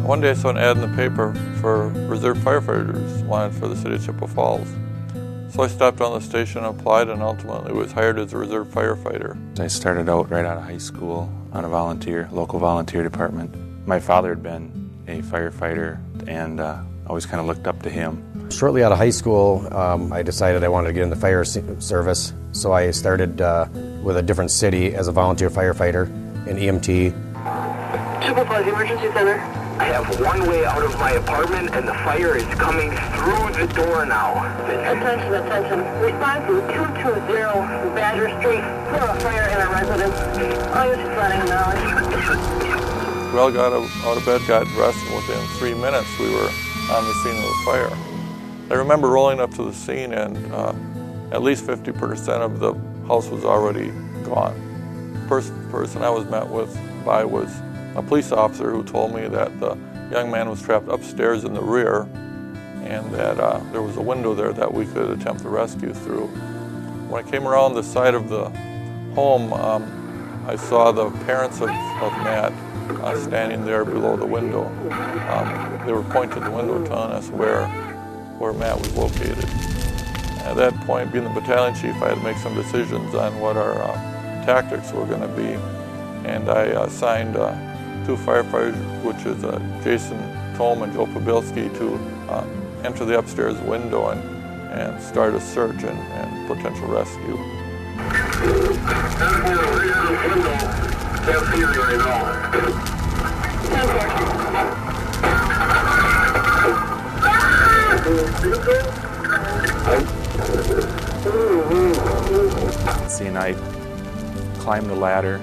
One day I saw an ad in the paper for reserve firefighters wanted for the city of Chippewa Falls. So I stopped on the station and applied, and ultimately was hired as a reserve firefighter. I started out right out of high school on a local volunteer department. My father had been a firefighter and always kind of looked up to him. Shortly out of high school, I decided I wanted to get in the fire service, so I started with a different city as a volunteer firefighter in EMT. Chippewa Falls Emergency Center. I have one way out of my apartment and the fire is coming through the door now. Attention, attention. Respond to 220 Badger Street for a fire in a residence. I was running knowledge. We all got out of bed, got dressed, and within 3 minutes we were on the scene of the fire. I remember rolling up to the scene and at least 50% of the house was already gone. First person I was met by was a police officer who told me that the young man was trapped upstairs in the rear and that there was a window there that we could attempt the rescue through. When I came around the side of the home, I saw the parents of Matt standing there below the window. They were pointing the window telling us where Matt was located. At that point, being the battalion chief, I had to make some decisions on what our tactics were going to be. And I assigned 2 firefighters, which is Jason, Thom, and Joe Przbylski, to enter the upstairs window and start a search and potential rescue. And I climbed the ladder,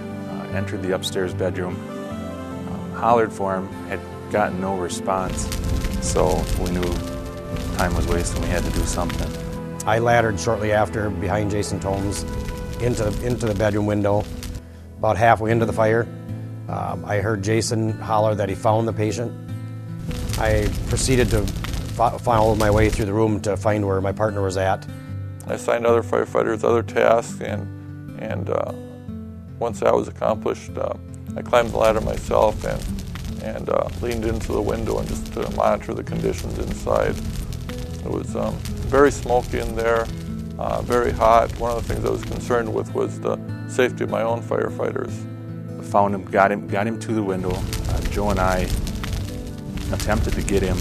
entered the upstairs bedroom, hollered for him, had gotten no response, so we knew time was wasting, we had to do something. I laddered shortly after behind Jason Thom's into the bedroom window, about halfway into the fire. I heard Jason holler that he found the patient. I proceeded to follow my way through the room to find where my partner was at. I assigned other firefighters other tasks, and once that was accomplished, I climbed the ladder myself and leaned into the window and just to monitor the conditions inside. It was very smoky in there, very hot. One of the things I was concerned with was the safety of my own firefighters. Found him, got him to the window. Joe and I attempted to get him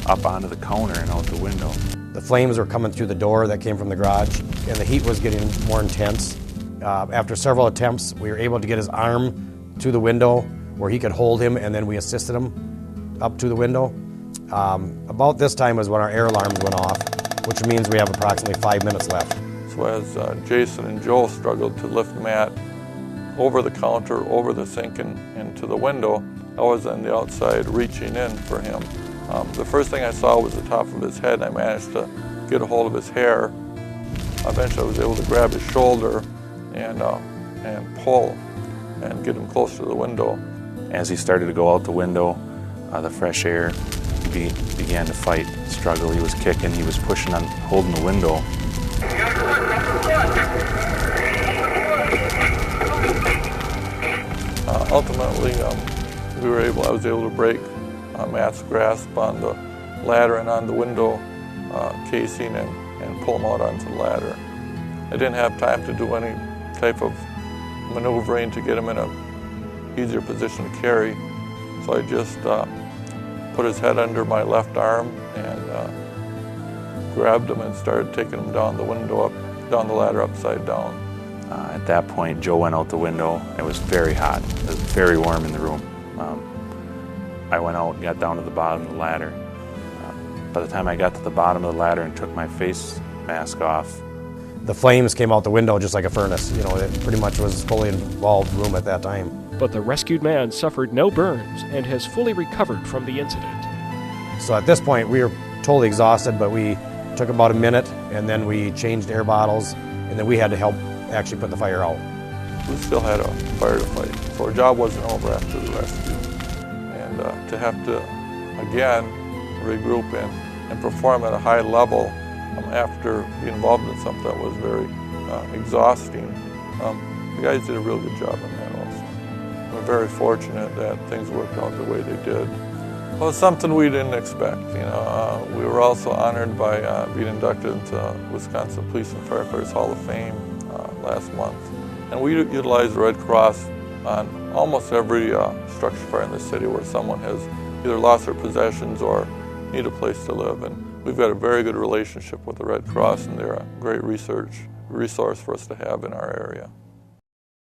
up onto the counter and out the window. The flames were coming through the door that came from the garage, and the heat was getting more intense. After several attempts, we were able to get his arm to the window where he could hold him, and then we assisted him up to the window. About this time is when our air alarms went off, which means we have approximately 5 minutes left. So as Jason and Joe struggled to lift Matt over the counter, over the sink, and to the window, I was on the outside reaching in for him. The first thing I saw was the top of his head, and I managed to get a hold of his hair. Eventually I was able to grab his shoulder and pull and get him close to the window. As he started to go out the window, the fresh air began to fight, struggle. He was kicking, he was pushing on, holding the window. Ultimately, I was able to break Matt's grasp on the ladder and on the window casing and pull him out onto the ladder. I didn't have time to do any type of maneuvering to get him in an easier position to carry, so I just put his head under my left arm and grabbed him and started taking him down the window, down the ladder upside down. At that point, Joe went out the window. It was very hot. It was very warm in the room. I went out and got down to the bottom of the ladder. By the time I got to the bottom of the ladder and took my face mask off, the flames came out the window just like a furnace. You know, it pretty much was a fully involved room at that time. But the rescued man suffered no burns and has fully recovered from the incident. So at this point, we were totally exhausted, but we took about a minute, and then we changed air bottles, and then we had to help actually put the fire out. We still had a fire to fight, so our job wasn't over after the rescue. And to have to, again, regroup and perform at a high level after being involved in something that was very exhausting, the guys did a real good job on that also. We're very fortunate that things worked out the way they did. Well, it's something we didn't expect. We were also honored by being inducted into Wisconsin Police and Firefighters Hall of Fame last month. And we utilize the Red Cross on almost every structure fire in the city where someone has either lost their possessions or need a place to live. And we've got a very good relationship with the Red Cross, and they're a great resource for us to have in our area.